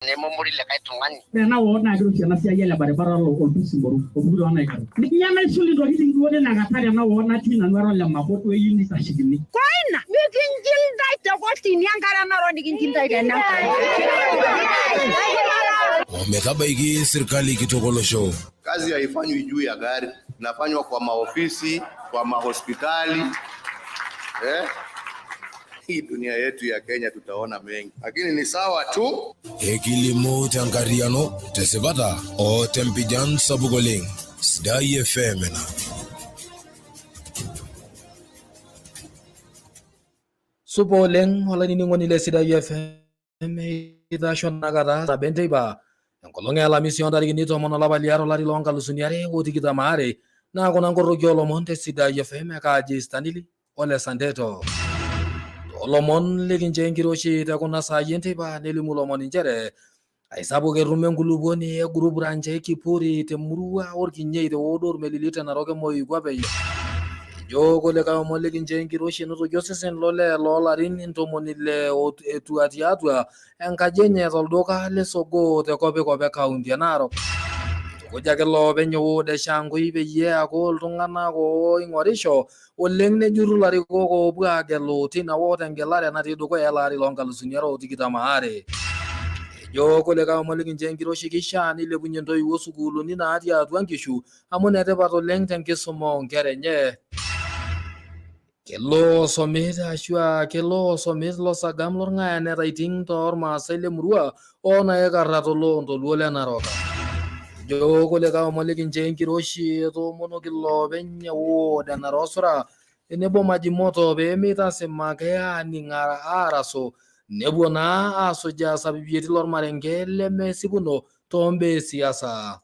Nemomori le kai tungani. Na wona do tia na sia yela barabara lo ofisi boru obudo ana ikaro. Nikinyama isuli do hiti ngode na gatari na wona tina nwaro le makoto yini tashigini. Koina mikinjil dai to goti nyangara na ro nikinjil dai na. Wamekabaiki serikali kitogolosho. Kazi haifanywi juu ya gari, inafanywa kwa maofisi, kwa mahospitali. Hii dunia yetu ya Kenya tutaona mengi, lakini ni sawa tu. Kilimo Tankariano tesebata o tempijan sabugoling Sidai FM na Supoleng wala ningoni le Sidai FM ida shona gada sabente ba ngolonge la mission dari ni to mono la baliaro la rilonga lusuniare woti kita mare na kona ngoro gyolo monte Sidai FM ka jistanili ole sandeto Olomon legin jengiroshi ta kuna sayente ba nelimulomon injere ai sabo ke rumen guluboni e group ranje kipuri te murua orkinye te odor melilita na roke moy gwabe yo ko le ka mo legin jengiroshi no to josesen lole lolarin into monile etu atiatwa enkajenye toldoka le sogo te kobe county naro ko jage lo benyo de shango ibe ye ko tungana ko ingorisho oleng ne juru lari ko bua gelo tina woten gelare na tido ko elari longa lusunyaro tikita maare yo ko le ka mo legin jengiro shikisha ni le bunyendo yosugulu ni na ati atwangishu amone te bato leng tanke somo ngerenye kelo someta shua kelo somet lo sagam lor nga ne writing tor ma sele murua ona e garato lo ndo lole na roka yo ko le ka mo legin jengiro shi to mono kilo benya wo da na rosra enebo majimoto be mita sema kaya ni ngara araso nebo na aso ja sabibieti lor marengele mesibuno tombe siasa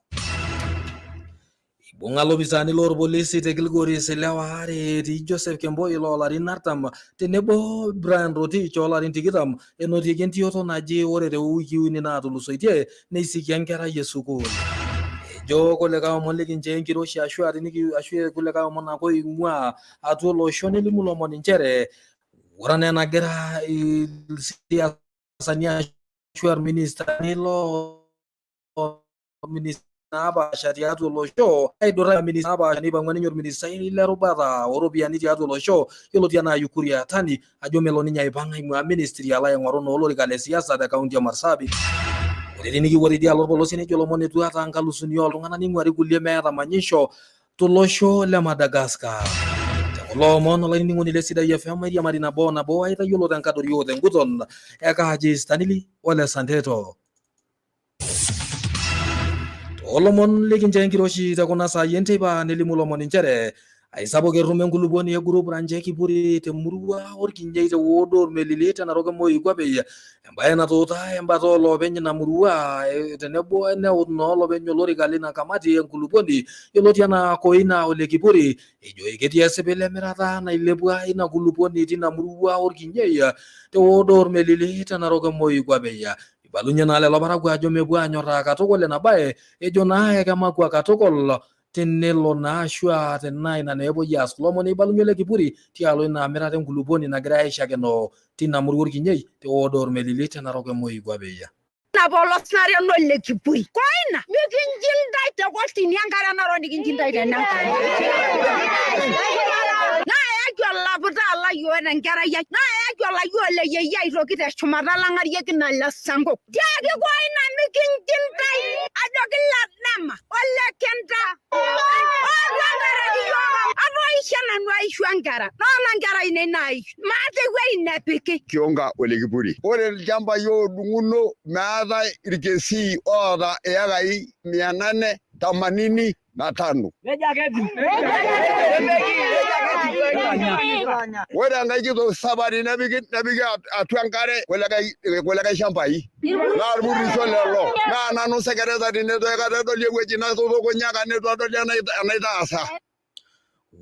ibunga lobisani lor polisi te Kilgori selaware di Joseph Kemboi lo la rinartam tenebo Brian Roti chola rintikitam enoti gentioto na je ore de uki ni na tulusoitie ne sikiankera yesuko jo ko le ka mo le kinje ngiro shi ashwa niki ashwe ko le ka mo na ko ingwa atulo shone limulo mo ninjere warane na gera siasa ni ashwa minister ni lo minister ba sharia to lo show ai dora minister ba ni bangwani nyor minister ile rubata orobia ni atu lo show yolo tiana yukuria tani ajo meloni nyai banga mu ministry ala ngoro no lo kale siasa da kaunti ya Marsabit Ini wari dia lor bolos ini jolo moni tua tangka lusuniol ngana ni ngari gulie mera manyisho tulosho le Madagascar. Lo mon lo ini ngoni le Sidai FM dia marina bona bo ai ta yolo tangka dorio tenguton e ka haji stanili ole santeto. Lo mon le kinje ngiroshi ta kona sa yente ba nelimulo mon inchere ai sabo ke rumen guluboni e group ranje kipuri te murua orkinje te wodor melilita na roga moy gwabe embaye na tota embato lo benye na murua te nebo ne no lo benyo lori galina kamati e guluboni yoloti na koina ole kipuri ejo iketi sebele merata na ilebwa ina guluboni tina murua orkinje te wodor melilita na roga moy gwabe balunya na le lo baragwa jo mebwa nyora katokole na bae ejo na e kama kwa katokol tenelo na shua tenai na nebo yas lomo ne balunyele kipuri tialo na merate nguluboni na graisha keno tina murur kinyei te odor melilita na roge moyi gwabeya na bolo snario no le kipuri koina mikinjil dai te goti nyangara na ro nikinjil dai na la buta la yo na ngara ya na ya la yo le ye ya ro kita chumara la ngari ye kina la sango ya ke ko ina mikinjil dai adogilla nama ole kenta la ngara yo abo ishana no aishu angara no ngara ine nai ma te we ina peke kionga ole kipuri ole jamba yo dunguno maadha irikesi oda eagai 885 wala ngai kito sabari nabigi atwankare wala kai shampai na buri solelo na no sekereza dine to ka do leweji na to ko nyaka ne to do na asa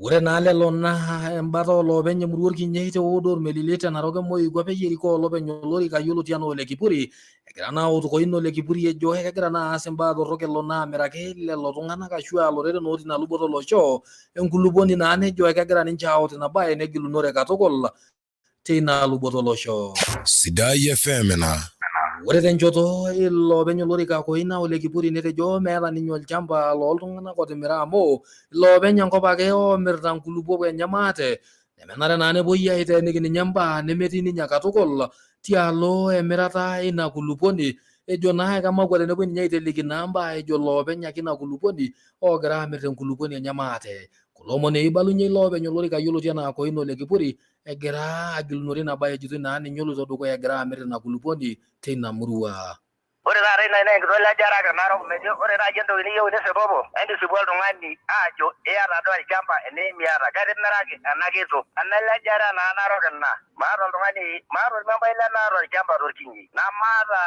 Ure na le lona embato lo benye murur kinye te odor melileta na roga moy gwabe yiri ko lo benyo lori ka yolo tiano le kipuri grana o ko ino le kipuri e jo he grana asemba do roke lona merake le lo ngana ka shua lo re no tina luboto lo sho enkuluboni na ne jo he grana njao te na bae ne gilu nore ka tokol tina luboto lo sho Sidai FM na Ore tenchoto ilopeny olorika Koina Ole Kipuri netejo meeta ninye olchamba looltung'anak otimira amu ilopeny enkop ake oomirta nkulupuok enye maate nemenare naa nepuoi aiteeniki ninye mbaa nemetii ninye katukul tialo emirata ina kulupuoni. Ejo naa kemakwaa tenepuoi ninye aiteleki naa mbaa ejo loopeny ake ina kulupuoni oogira aamir enkulupuoni enye maate. Kulo omon eibalunye iloopeny olorika yioloti enaa Koina Ole Kipuri egira agilunore ina baye ejitoi naa ninye oloito dukuya egira amir ina kulupuoni teina murua. Ore taata ina naa enkitolejare ake Narok metii. Ore naaji entoki niyieu nisipopo entisipu oltung'ani aajo iyata duo olchamba enimiata ketimiraki ena kitu enelejare naa Narok ina. Maata ormembai lemeeta olchamba torkinyi namaata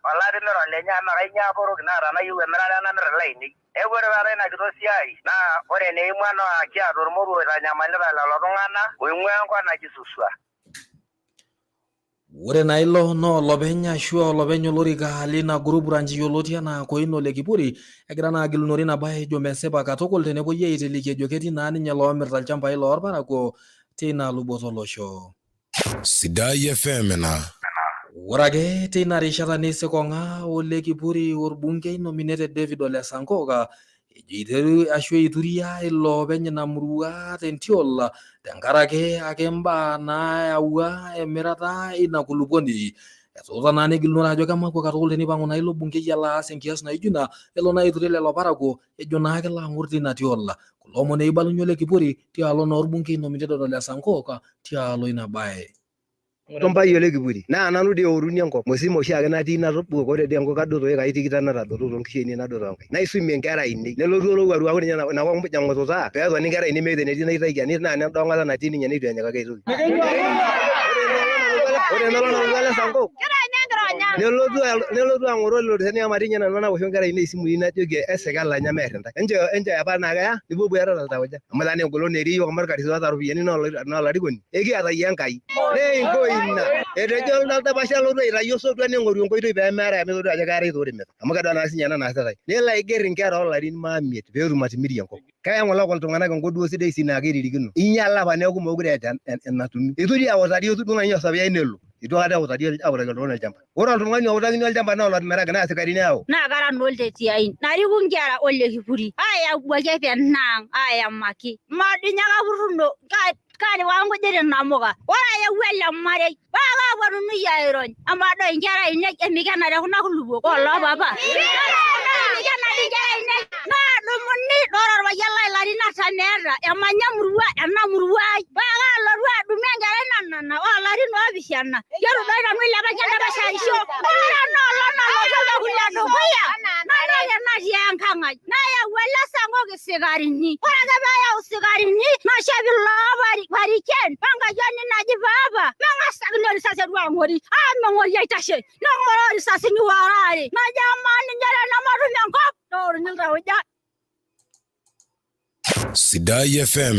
olatimira lenye amu kainyioo aporoki naa tenayieu emirare namir ilainei. Neeku ore taata ina kitok siai naa ore neimua naa kiata ormoruo oitanyamalita lelo tung'anak oing'ua enkop naji Suswa. Ore naa ilo naa olopeny ashu olopeny olorika lina group branch yioloti enaa Koina Ole Kipuri egira naa agilunore ina baye ejo mesipa katukul tenepuoi aiteleki ejo ketii naa ninye loomirta ilchambai loorparakuo teina luboto olosho. Sidai FM ena. Ore ake teina rishata neisikong'a Ole Kipuri orbungei nominated David Ole Sankok ejo eituria iloopeny ina murua tentiol tenkarake ake mbaa naayaua emirata ina kulupuoni. Etuuta naa negilunore ajo kemakwa katukul teneipang'u naa ilo bungei alo aas enkias naijo ina elo naa aiture lelo parakuo ejo naa kelo ang'or tina tiol. Kulo omon eibalunye Ole Kipuri tialo naa orbungei nominated Ole Sankok tialo ina baye. Tombai Ole Kipuri naa nanu dii eoruni enkop msimu oshiake natii natobikore dii enkop kadoto ekai tikitam natadoto toonkishieni nadoto enkai naisumie nkera ainei nelotu olowuaru aaku ninye inakop mujang'ututaa peetoni nkera ainei meeta enetii naitaki naa nedong'ota natii ninye neitu enyikaki aitoki. Ore enkolong nalotu ele Sankok nelotu ang'oroo lelo tisani amu matii ninye nanu naosho nkera ainei isimui najoki esekela nyemeer intae enchoo apa naa keya nipuopuo iltauja amu taa naa engolon etii yiok amu irkarsisi oota ropiyiani naa olarikoni ekiata yie Enkai neinko ina etejo oltapashe alotu aitayu osotua neing'oru enkoitoi peemeerai amu etodua ajo keerai tooremet amu kedol naa sinye ena naasitai nelo aiger inkera oolarin maamiet peetum atimirie enkop keyang'olok iltung'anak enkop duo sidai sii naa keririkino inyala apa neeku meekure eeta enatumi itu dii eutari etu duo ng'ania osapiai nelo itu aikata eutaki oltung'ani olchamba. Ore oltung'ani outakini olchamba naa olotimiraki naa sikarini eyau. Naa kara naa oltetiain nariku nkera Ole Kipuri ayauaki penaang ayamaki madinyaaka puruno kaatipika nkujit inamuka ore ayau ele marei paa kaapuonunui airony amadoi nkera ainei emikenare kuna kulupuok oolopapa emikenari nkera ainei naadumuni ore orpayian lai ilarin artam eeta emanya ena murua ai paa kaalotu adumu enkerai nanana oolarin oopishana yiolo doi nanu ilepakia endapash aisho ore enoolong nalotu olekule dukuya naitoki natii enkang ai nayau ele Sankok isikarini ore ake peeyau isikarini nashep ilo pariken wenkayioni naji paapa meng'asakini orisasi etu ang'ori aameng'ori aitashe neng'oroo risasini waare najo amaa ninye tenematum enkop neoruni iltauja. Sidai FM.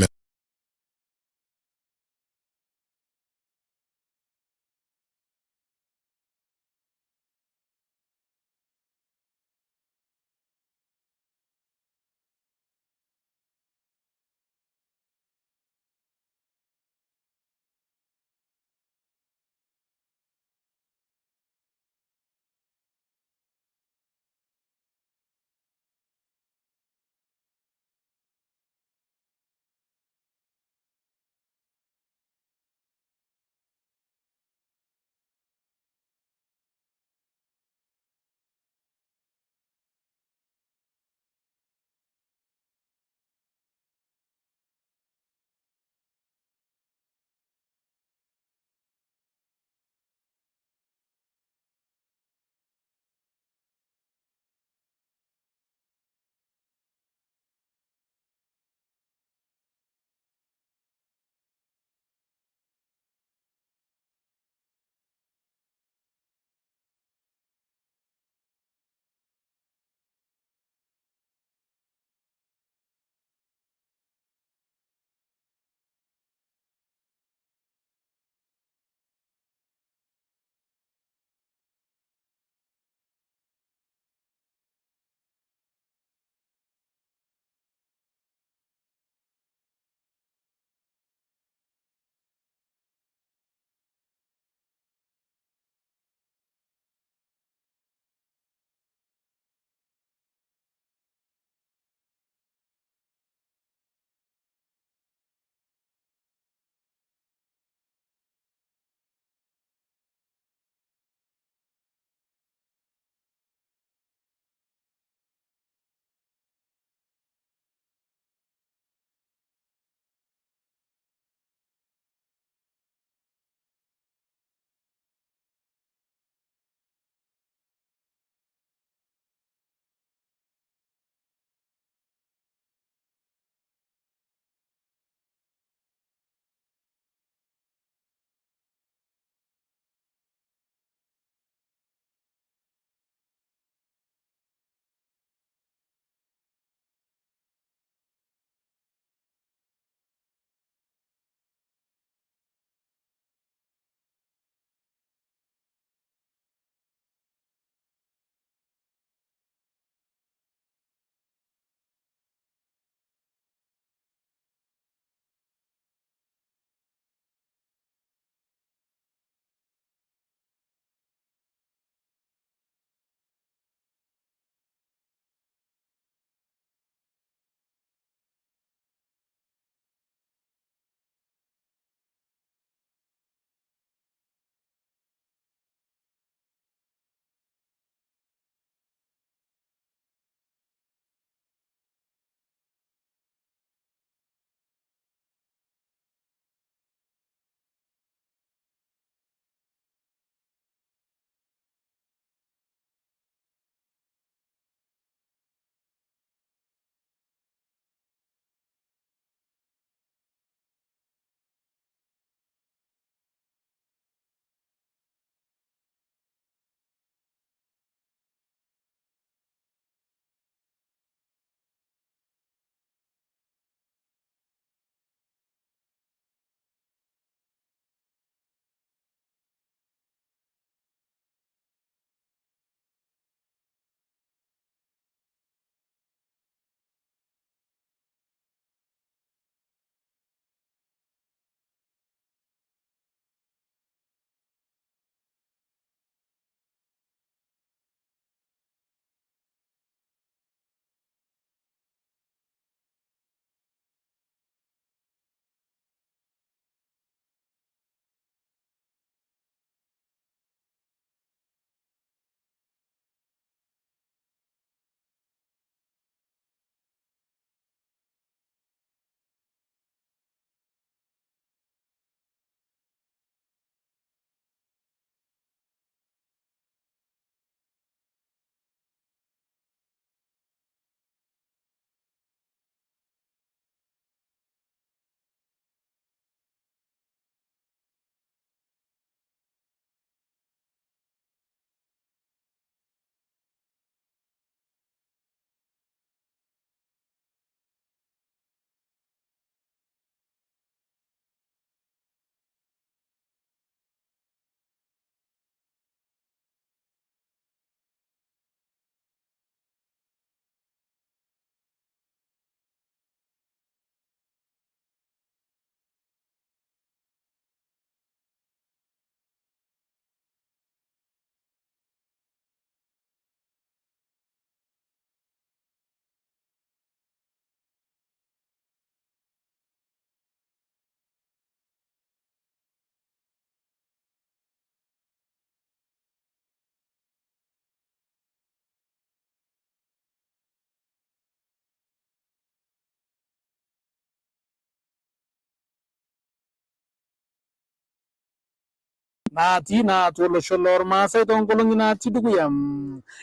natii naa tolosho lormaasai toonkolong'i natii dukuya.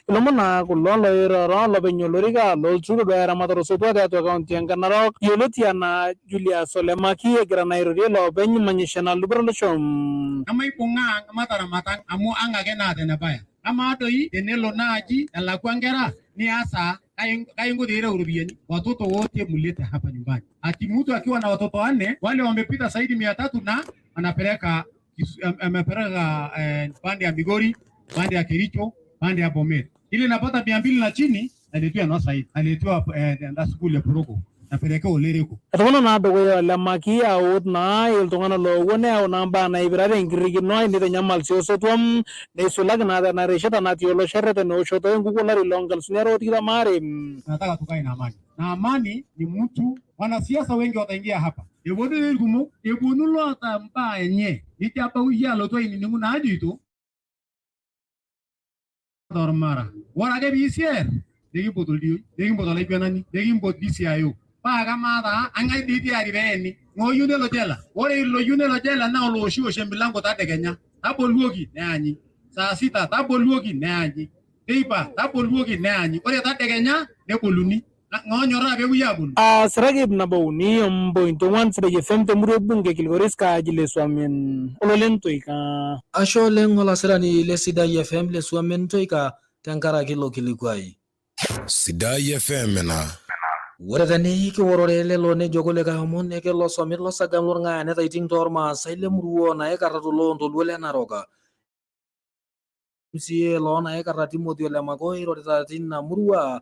Ilomon naa kulo loiroro lopeny olorika lolturur eramatare osotua tiatua kaunti e Narok yioloti anaa Julius Ole Maki egira naa airorie loopeny manyisho naluboto olosho. Amaibung'aa mataramatang amu ang' ake naata enebaya. Amaa doi tenelo naaji elakwa nkera niasa kaingo dira urubiani watoto wote mulete hapa nyumbani. Ati mtu akiwa na watoto 4 wale wamepita zaidi 300 na amepeleka pande ya Migori, pande ya Kericho, pande ya Bomet. Ile napata 200 na chini alitua na saidi. Alitua nda school ya Porogo. Napeleka Olereko. Etokono naa dukuya Ole Maki aut naa iltung'anak loopuo neyau naa mbaa naipirare enkirrikino nitanyamal sii osotua neisulaki naa tena rishata natii olosho erreten eoshoto enkukuo olari loo 2022. Nataka tukae na amani. Na amani ni mtu, wanasiasa wengi wataingia hapa. Eponu ilkumok, eponu loota mbaa enye. Niti hapa uya loto ininingu na adito. Dormara. Warage bisier. Degimpoto liyo, degimpoto laipianani, degimpoto DCIO. Paga mata angai diti ariveni ngoyune lo jela ore lo yune lo jela na lo shi o shembilango ta degenya taboluogi ne anyi saa 6 taboluogi ne anyi teipa taboluogi ne anyi ore ta degenya ne boluni ngonyora be uyabun Siragib nabauni mbointo wan sirage femte muro bunge kilgoriska ajile swamen ololentoika. Asho lengo la sirani le Sidai FM le swamentoika tankara kilo kilikwai. Sidai FM na Wore tani ki worore lelo ne jogole ka mon ne ke lo somit lo sagam lor nga ne taiting torma saile muruo na e karatu lo ntolwe le naroka. Sie lo na e karati modio le magoi ro tatin na murua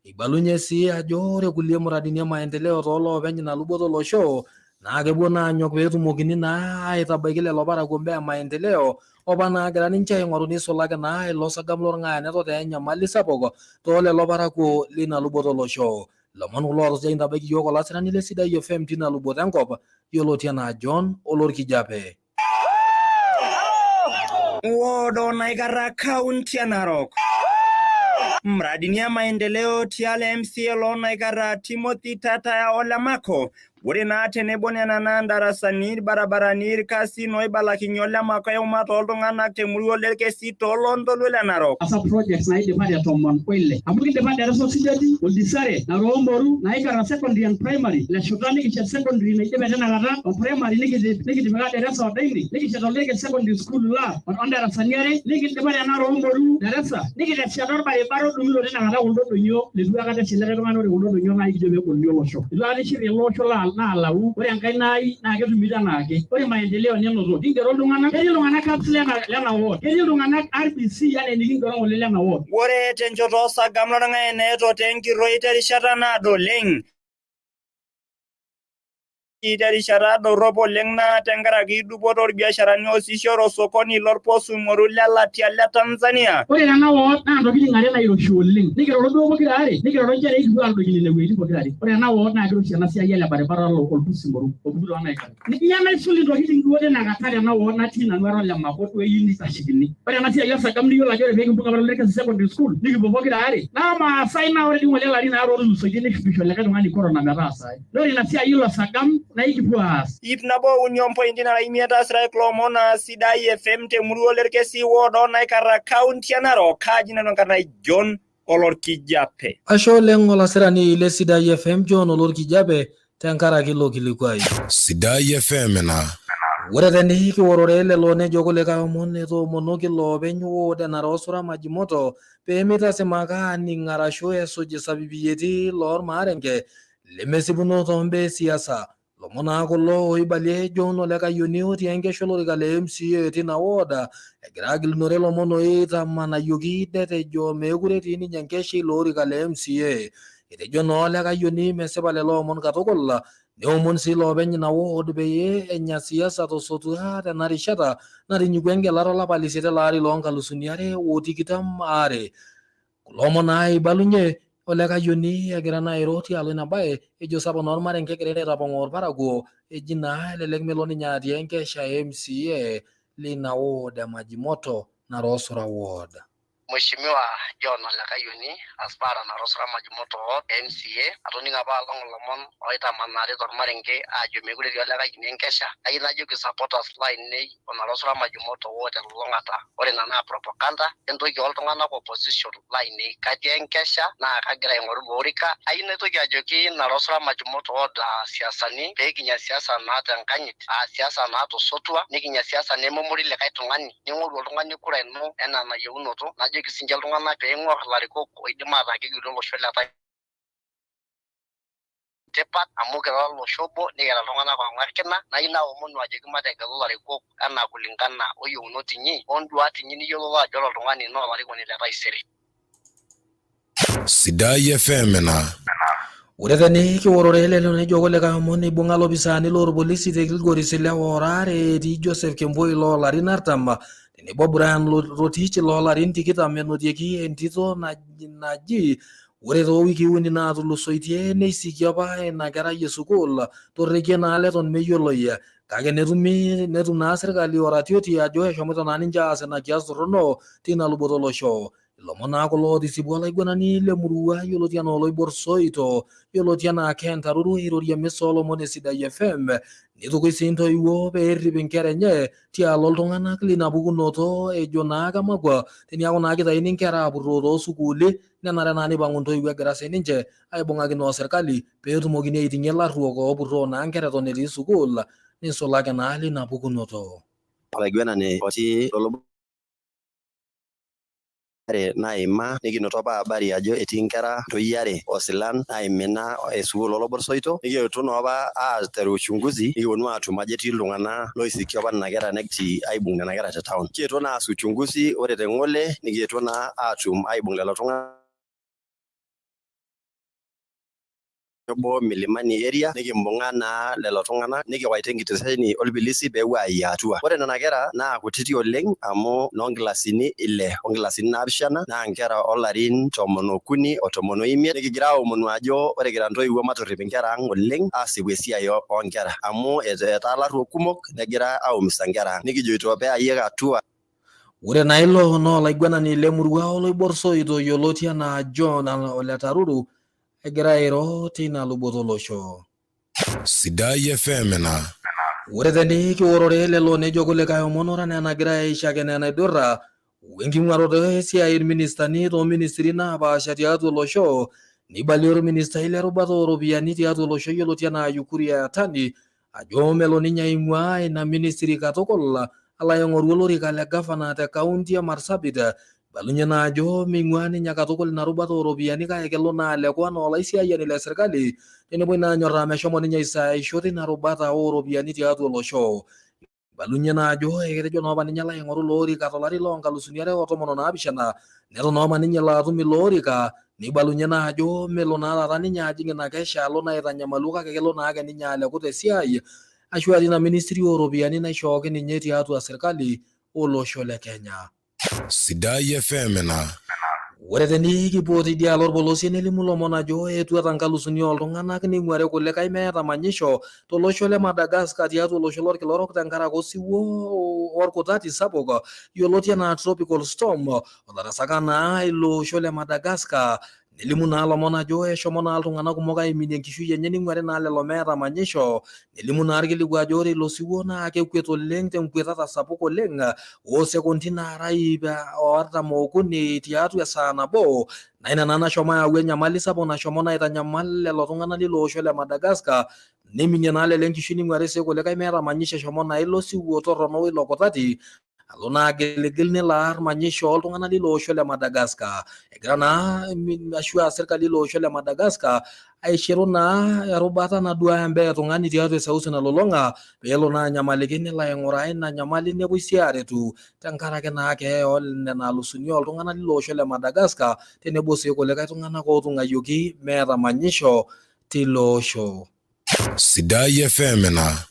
ibalunye si ajore kulie muradini maendeleo to lo benyi na luboto lo show na ke bona nyok betu mogini na itabaikile lo bara gombe maendeleo obana gara ninche ngoruni solage na lo sagam lor nga ne to te nyamali sapogo to le lo bara ko lina luboto lo show. Lamon ulor zainda bagi yoko la sirani le Sidai FM tina luboto enkop yolotiana John Olor Kijape. Wodo Naigara County ya Narok. Mradi ya maendeleo tiale MCA lo Naigara Timothy Tata ya Ole Mako. Wuri na tenebone na nandarasa nir barabara nir kasi noi balaki nyola mako ya umatoldo ngana temuri olerke si tolondo lule Narok. Asa projects na ide badi ya tomon kwele. Abuki de badi ya reso sijadi, uldisare, na roomboru, na Naigara secondary and primary. La shugani kisha secondary na ide badi na gata, on primary niki de badi reso wadaini. Niki cha toleke secondary school la, on ondarasa nyare, niki de badi ya na roomboru, na resa. Niki de chador badi baro dumilo de na gata uldo dunyo, lizuwa gata chilere kama uldo dunyo na ikijobe kulio losho. Lizuwa gata shiri losho la na alau ore enkai nai na ketumita naake ore maendeleo nenoto kingero iltung'anak ketii iltung'anak kapsle lena ward ketii iltung'anak RBC yale nikingero ngole lena ward ore tenchoto sagam lorng'ae neeto tenkiroi terishata naado oleng terishata dorrop oleng naa tenkaraki dupoto orbiasharani oosishore sokoni lorposu ing'oru lelatia le Tanzania. Ore nena ward naa ntokitin are nairoshi oleng nikiroro duo pokira are nikiroro nchere ikipuo aadokini nene wuejitin pokira are ore ena ward naa kiroshi ena siai ele barabara orpusi ng'oru orpusi loonaikan nikinya naisuli ntokitin duo tinakata tena ward natii nanu ara Ole Mako weyieu nitashekini ore ena siai osagam niyiolo ajo ore peekimbuka Lekesi secondary school nikipuo pokira are naa maasai naa ore dii ng'ole larin aare ootulusoitie nikipisho likae tung'ani corona metaasai ore ina siai ilo sagam Ip nabo union point na imieta Srai Klomona Sidai FM temuru olerkesi wodo Naigara County ya Narok kaji na nonkarna John Olor Kijape. Asho lengo la sirani le Sidai FM John Olor Kijape tenkaraki lo kilikwai. Sidai FM na Wore tani ki worore lelo ne jogole ka mone to monoki lo benyo de na rosura majimoto pe meta semaka ni ngarasho esoje sabibieti lor marenge lemesibuno tombe siasa lomona kulo oibalie John Ole Kayuni tienge sholori kale MCA tina woda egira gilnore lomono ita manayogi dete jo megure tini nyankeshi lori kale MCA ite John Ole Kayuni meseba lelo mon katokolla neomon si lo benyi na wod beye enya siasa to sotua tena rishata nari nyugwenge laro la palisete lari longa lusuniare wotikitam are kulomona ibalunye Ole Kayuni egira na iroti alo ina bae ejo sabo normare nkegere rapongor parago ejina lelek meloni nyati enkesha MCA lina woda majimoto na rosora woda. Mheshimiwa John Olekayoni aspara na Rosra Majimoto MCA atoninga pa long lomon oitamanare tormarenge ajo megure ri Olekayoni enkesha ayina jo ki supporters line nei ona Rosra Majimoto wote longata ore nana propaganda entoki oltung'anak opposition line nei kati enkesha na kagira aing'oru borika ayina toki ajoki na Rosra Majimoto oda siasani pekinya siasa naata enkanyit siasa naata sotua nikinya siasa nemomori lekai tung'ani ning'oru oltung'ani kura ino ena nayeunoto kisinja iltung'anak peing'or larikok oidim atakigiro olosho letai tipat amu kira olosho obo nikira iltung'anak ong'arkina na ina omonu ajoki mategelu larikok enaa kulingana oyieunot inyi onduat inyi niyiolou ajo oltung'ani naa olarikoni le taisere. Sidai FM ena. Ore tani kiworore lelo nejo koleka omoni ibung'a lopisani lorpolisi te Kilgoris lewa orare etii Joseph Kemboi loolarin artam tenebo Brian Rotich loolarin 20 menotieki entito naji ore toowikii uni naatulusoitie neisiki apa ina kerai esukuul torrekie naa leton meyioloi kake netum naa sirkali oratioti ajo eshomoita naa ninche aas ina kias torrono tina luboto olosho. Ilomon naa kulo tisipu olaiguanani lemurua yioloti enaa oloibor Soito yioloti enaa Ken Taruru irorie misa olomon Sidai FM nitukui sii ntoiwuo peerrip inkera enye tialo iltung'anak lina pukunoto ejo naa kemakwa teniaku naa kitayuni inkera apurroo toosukuuli nenare naa nipang'u ntoiwuo egira sininche aibung'akino serkali peetumokini aiting'ie ilarruok oopurroo naa nkera eton etii sukuul nisulaki naa lina pukunoto. Olaiguanani otii naima nikinoto apa habari ajo etii nkera toyiare osilan naimina esukuul olobor Soito nikietuo naa apa aiteru uchunguzi nikiponu aatum ajo etii iltung'anak loisiki apa nena kera netii aibung' nena kera te town. Kietuo naa aas uchunguzi ore te Ng'ole nikietuo naa aatum aibung' lelo tung'anak Yobo Milimani area nikimbung'a naa lelo tung'anak nikiwaita enkitesheni orpolisi peepuo aayia atua. Ore nena kera naa kutiti oleng amu noonkilasini 6 onkilasini 7 naa nkera olarin 13 o 15 nikigira aomonu ajo ore kira ntoiwuo matorrip inkera ang' oleng aasipu esiai oonkera amu etaa larruok kumok negira aumisa nkera ang'. Nikijoito peeyayieki atua. Ore naa ilo naa olaiguanani lemurua oloibor Soito yioloti enaa John Ole Taruru egira airo tina luboto olosho. Sidai FM ena. Ore tani kiworore lelo nejo kulikae omon ora naa enagira aishakena enaidurra wenking'uaroto esiai irministani tooministiri naapaasha tiatua olosho nibalie orministai lerubata ooropiyiani tiatua olosho yioloti enaa Ukur Yatani ajo melo ninye aing'uaa ina ministry katukul alo aing'oru olorika le gavana te kaunti e Marsabit balunye naa ajo ming'uaa ninye katukul ina rubata ooropiyiani kake kelo naa aleku enaa olaisiayiani le sirkali tenepoi naa anyorraa meshomo ninye aisaisho tina rubata ooropiyiani tiatua olosho. Balunye naa ajo eketejo naa apa ninye alo aing'oru ilo orika tolari loo 2017 neton naa apa ninye ilo atum ilo orika nibalunye naa ajo melo naa taata ninye ajing' ina kesha alo naa aitanyamalu kake kelo naake ninye aleku tesiai ashu tina ministry ooropiyiani naishooki ninye tiatua sirkali olosho le Kenya. Sidai FM ena. Ore teni kipuo tidialo orpolosie nelimu lomon ajo etuata nkalusuni oltung'anak ning'uare kulikae meeta manyisho tolosho le Madagascar tiatua olosho lorkila orok tenkaraki osiwuo orkutati sapuk yioloti enaa tropical storm otarasaka naa ilo osho le Madagascar. Nelimu naa lomon ajo eshomo naa iltung'anak kumok aiminie enkishui enye ning'uare naa lelo meeta manyisho. Nelimu naa irkiliku ajo ore ilo siwuo naa kekwet oleng tenkwetata sapuk oleng oosekondi naara 23 tiatua esaa nabo na ina naa nashomo ayau enyamali sapuk nashomo naa aitanyamal lelo tung'anak lilo osho le Madagascar niminie naa lelo enkishui ning'uare sii kulikae meeta manyisho eshomo naa ilo siwuo torrono ilo kutati alo naa agiligil nelo aar manyisho oltung'anak lilo osho le Madagascar. Egira naa ashua serkali ilo osho le Madagascar aishiru naa erubata naduaya embaa etung'ani tiatua eseuseu nalulung'a peelo naa anyamaliki nelo aing'uraa ina nyamali nepoi sii aaretu tenkaraki naa keeya nena alusuni oltung'anak lilo osho le Madagascar tenebo sii kulikae tung'anak ootung'ayioki meeta manyisho tilo osho. Sidai FM ena.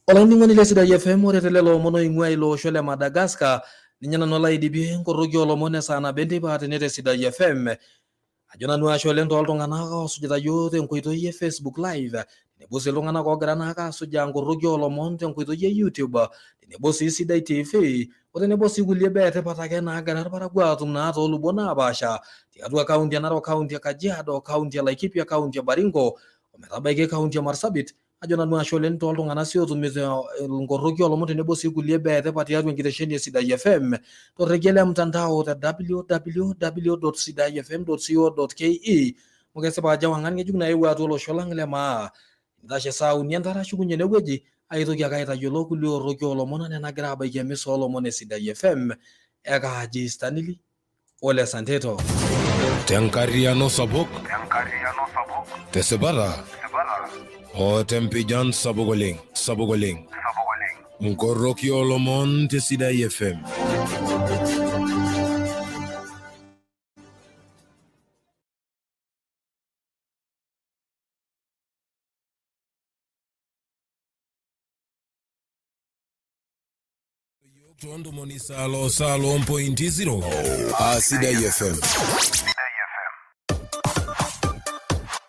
Olainining'oni le Sidai FM ore telelo omon oing'ua ilo osho le Madagascar ninye nanu olaidipie enkoroki olomon esaa nabo enteipa tenete Sidai FM ajo nanu ashe oleng tooltung'anak oosujita yiok tenkoitoi e Facebook live tenebo sii iltung'anak oogira naa aasujaa nkoroki oolomon tenkoitoi e YouTube, tenebo sii Sidai TV, tenebo sii kulie baa etipat ake naagira irparakuo aatum naa toolubot naapasha tiatua kaunti e Narok, kaunti e Kajiado, kaunti e Laikipia, kaunti e Baringo ometabaiki kaunti e Marsabit. Ajo nanu ashe oleng tooltung'anak sii ootumito nkoroki oolomon tenebo sii kulie baa etipat tiatua enkitesheni e Sidai FM torrekie le mtandao te www.sidaifm.co.ke. Mukesipa ajo ewang'an ng'ejuk naewuo atua olosho lang le maa. Intashe saa uni entarashukunye enewueji aitoki ake aitayiolo kulie orroki oolomon enaa enagira abaiki emisa oolomon e Sidai FM. Ekaaji Stanley Ole Santeto. Tenkariano sapuk, tesipata, o tempijan sapuk oleng. Nkoroki oolomon te Sidai FM. Tondo Monisalo Salo 1.0 Sidai FM.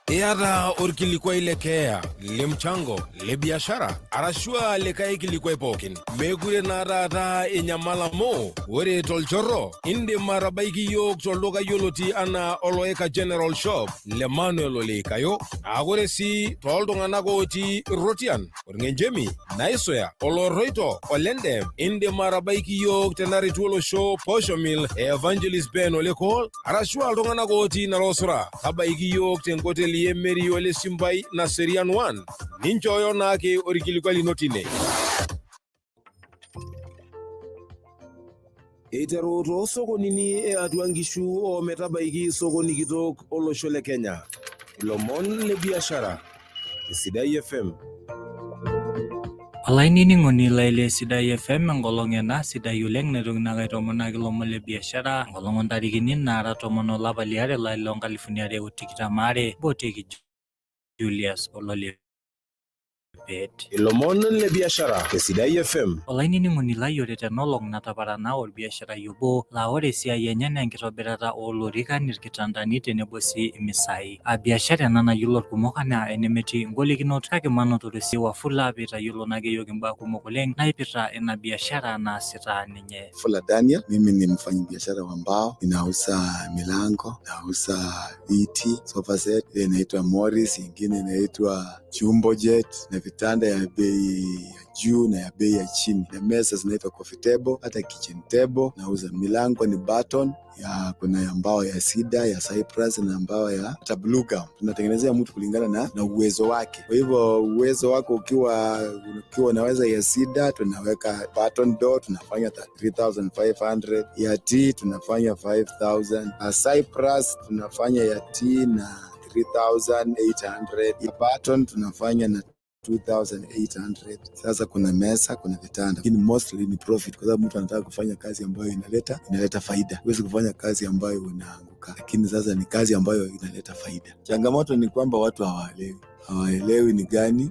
Iata orkilikwai le keeya, le mchango, le biashara, arashua likae kilikwai pookin. Mekure naa taata enyamala mo, ore tolchorro, indim atabaiki yiok tolduka yioloti anaa Oloika General Shop, le Manuel Oleikayo. Ore sii tooltung'anak otii Rotian, Orng'enchemi, Naisoya, Oloroito, Olendem, indim atabaiki yiok tenaretu olosho Posho Mill, Evangelist Ben Olekol, arashua iltung'anak otii Narosura, tabaiki yiok tenkoteli Meri Ole Simbai na Serian 1. Ninchooyo naake orkilikwai lino tine. Eiteru toosokonini eatua nkishu ometabaiki sokoni kitok olosho le Kenya. Ilomon le biashara. Sidai FM. Olainining'oni lai le Sidai FM enkolong' ena sidai oleng naitoki naa aitomonaki ilomon le biashara enkolong' ontarikini naara 10 olapa liare olari loo 2022 botieki Julius Olole. Ilomon le biashara te Sidai FM. Olainining'oni lai ore tenolong' nataparana orbiasharai obo laa ore esiai enye naa enkitobirata oolorikan, irkitandani tenebo sii imisai. Biashara ena nayiolo irkumok anaa enemetii ingolikinot kake manotore sii Wafula piitayiolo naake yiok imbaa kumok oleng naipirta ina biashara naasita ninye. Wafula Daniel, mimi ni mfanyabiashara wa mbao, ninauza milango, nauza viti, sofa set, inaitwa Morris, ingine inaitwa Jumbo Jet, na vitanda ya bei ya juu na ya bei ya chini, na meza zinaitwa coffee table, hata kitchen table. Nauza milango ni Barton, kuna ya mbao ya Cedar, ya Cypress na mbao ya hata Blue Gum. Tunatengenezea mtu kulingana na uwezo wake. Kwa hivyo uwezo wako ukiwa unaweza ya Cedar, tunaweka Barton door tunafanya 3500, ya T tunafanya 5000, ya Cypress tunafanya ya T na 3800, ya Barton tunafanya na 2800. Sasa kuna mesa, kuna vitanda. Lakini mostly ni profit kwa sababu mtu anataka kufanya kazi ambayo inaleta faida. Huwezi kufanya kazi ambayo unaanguka. Lakini sasa ni kazi ambayo inaleta faida. Changamoto ni kwamba watu hawaelewi ni gani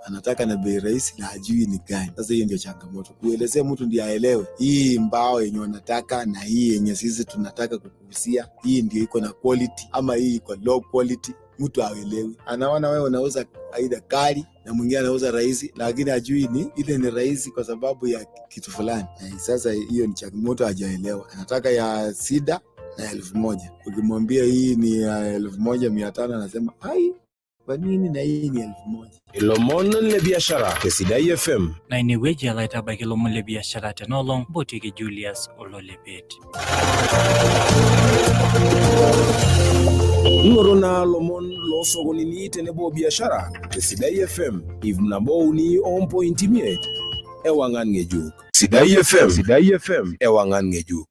anataka na bei rahisi na hajui ni gani. Sasa hiyo ndio changamoto. Kuelezea mtu ndiye aelewe hii mbao yenye unataka na hii yenye sisi tunataka kukuhusia, hii ndio iko na quality ama hii iko low quality. Mtu haelewi. Anaona wewe unauza aidha kali na mwingine anauza rahisi, lakini hajui ile ni rahisi kwa sababu ya kitu fulani. Sasa hiyo ni changamoto, hajaelewa. Anataka ya Cedar na 1000. Ukimwambia hii ni 1500 anasema hai, kwa nini na hii ni 1000? Ilomon le biashara te Sidai FM. Na inewueji alaitabaiki ilomon le biashara tenolong' botieki Julius Ololepet. Ing'oru naa lomon loosokonini tenebo biashara te Sidai FM. Nabo uni 1.5 ewang'an ng'ejuk. Sidai FM ewang'an ng'ejuk.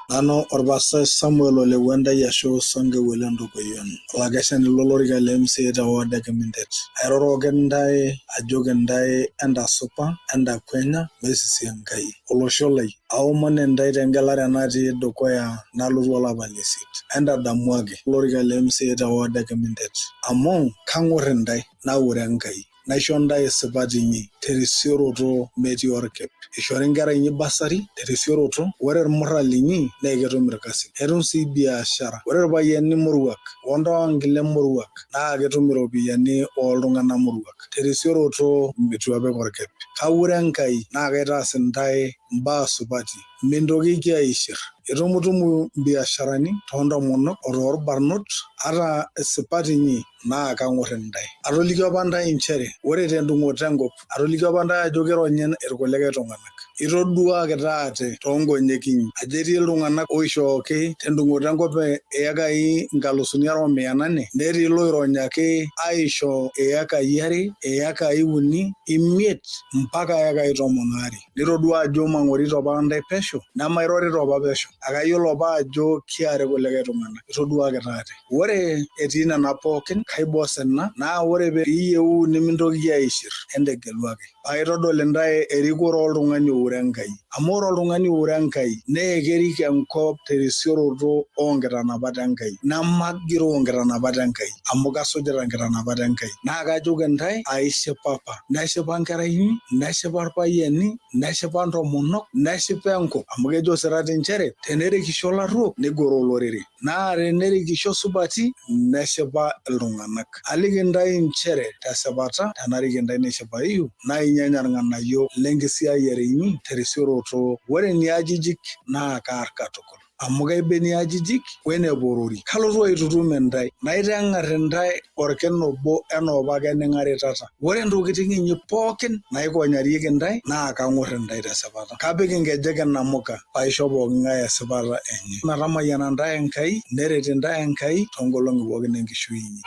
Nano Orbasai Samuel Ole Wendai ashu Songe Welendo Koyon. Olakeshani lolorika le MCA teward e Kemindet. Airoroken ntae ajoki ntae enda supa, enda kwenya, mesisi Enkai. Olosho lai, aomon ntae tengelare natii dukuya nalotu olapa lesit. Enda damu ake olorika le MCA teward e Kemindet. Amu kang'or ntae naure Enkai. naisho ntae esipati inyi terisioroto metii orkep. Ishori nkera inyi basari terisioroto, ore irmuran linyi naa ketum irkasin. Etum sii biashara. Ore irpayiani moruak ontonkile moruak naa ketum iropiyiani oltung'anak moruak terisioroto metu apik orkep. Kaure Enkai naa kaitaas ntae mbaa supati. Mintokiki aishir. Itumutumu biasharani toontomonok otorbarnot ata esipati inyi naa kang'or ntae. Atolikio apa ntae nchere ore tendung'oto enkop, atolikio apa ntae ajo kironyi irkulikae tung'anak. Itoduakita ate toonkonyek inyi ajo etii iltung'anak oishooki tendung'oto enkop ekai 2,800 netii loironyaki aisho ekai 2, ekai 3, 5 mpaka ekai 12. Nitodua ajo mang'orito apa ntae pesho nemairorito apa pesho. Akayiolo apa ajo kiare kulikae tung'anak. Itoduakita ate. Ore etii nena pookin kaibos ena naa ore piiyieu nimintoki aishir entegelu ake. Paitodol ntae erikore oltung'ani oure Enkai. Amu ore oltung'ani oure Enkai nee kerik enkop terisioroto onkitanapat Enkai. Namagiroo nkitanapat Enkai amu kasujita nkitanapat Enkai. Naa kajoki ntae aishipapa. Neshipa nkera inyi, neshipa irpayiani, neshipa ntomonok, neshipa enkop. Amu kejo sirati nchere tenerikisho laruok negoro olorere. Naa tenerikisho supati neshipa iltung'anak. Aliki ntae nchere tesipata tenarik ntae neshipayu naa inyanya irng'anayio lenkisiayiare inyi terisioroto. Ore niajijik naa kaar katukul. Amu kaibeni ajijik weneporori. Kalotu aitutum ntae naiteng'ar ntae orken obo enoopa kening'aritata. Ore ntokitin inyi pookin naikonyarieki ntae naa kang'or ntae tesipata. Kapik nkejek inamuka paisho pooking'ae esipata enye. Metamayiana ntae Enkai neret ntae Enkai toonkolong'i pookin enkishui inyi.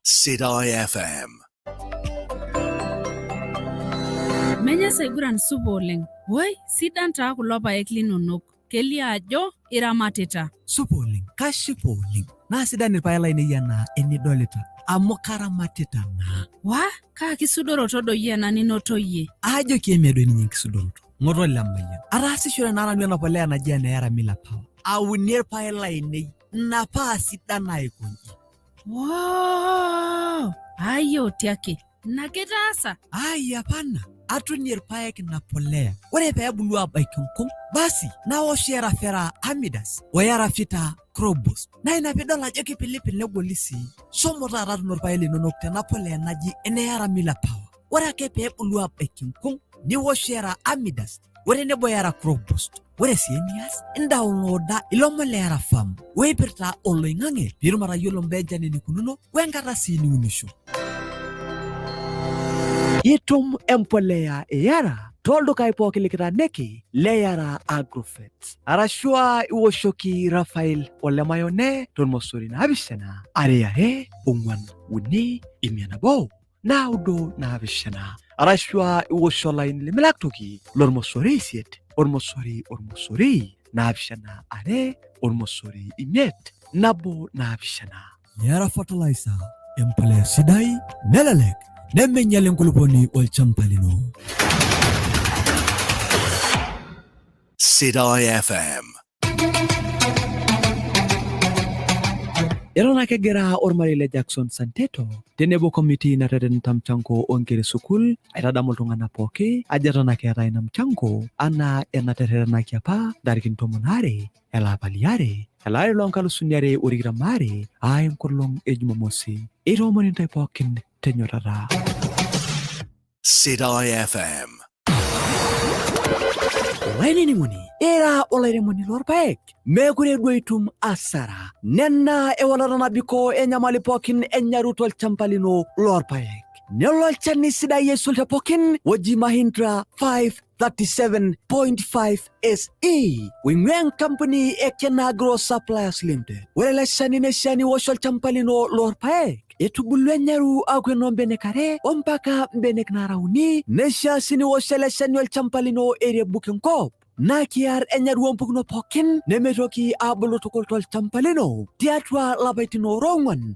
Sidai FM. Menya saiguran supa oleng. Woi, sidan taa kulo paek linonok. Kelio ajo iramatita. Supa oleng, kashipa oleng. Naa sidan irpaek lainei enaa enidolita. Amu karamatita naa. Wah, kaa kisudoroto doi ena ninotoyie. Ajo kiemedo ninye enkisudoroto. Ng'oto lemayian. Ataasishore naa nanu ena polea naji ene Mila Power. Aunie irpaek lainei. Ina paa sidan aikonji. Wow! Ayo tiake. Nakitaasa. Ai hapana. Atunie irpaek na polea. Ore peebulu abaiki nkung, basi nawosh erafera Amidas oyarafita Crobus. Na ina pidol ajo kipilipil negoli sii. Shomo taata tuno irpaek linonok tena polea naji ene Mila Power. Ore ake peebulu abaiki nkung, niwosh era Amidas. Ore nebo era Crobus. Ore sii enias, indownloada ilo Molera Farm. Weipirta oloing'ang'e piitum atayiolo mbaa enchan enikununo wenkata sii niunisho. Itum empolea Yara toldukai pooki likitaaniki le Yara Agrovet. Arashua iwoshoki Rafael Olemayone tormosori 7 are 4 5 9 Arashua iwosho laini limilaktoki lormosori 8 ormosori 7 are ormosori 5 9. Yara Fertilizer empolea sidai nelelek nemenyal enkuluponi olchamba lino. Sidai FM. Eton ake egira ormarei le Jackson Santeto tenebo komiti naterenta mchango onkera sukul aitadamu iltung'anak pooki ajo eton ake eeta ina mchango anaa enaterrenaki apa ntarikini 12 olapa liare elari loo 2022 enkolong e Jumamosi. Itoomoni ntae pookin tenyorrata. Sidai FM. Wainining'uni, era olairemoni lorpaek. Mekure duo itum asara. Nena ewalata nabiko enyamali pookin enyaruto olchamba lino lorpaek. Nelo olchani sidai aisul te pookin oji Mahindra 537.5 SE. Wing'ua enkampuni e Kenagro Suppliers Limited. Ore ele shani neishaa niwosh olchamba lino lorpaek. Etubulu enyaru aaku enombenek are ompaka mbenek nara uni. Neishaa sii niwosh ele shani olchamba lino airebuk enkop. Naa kiar enyaru ompukunot pookin nemetoki abulu tukul tolchamba lino tiatua lapaitin 4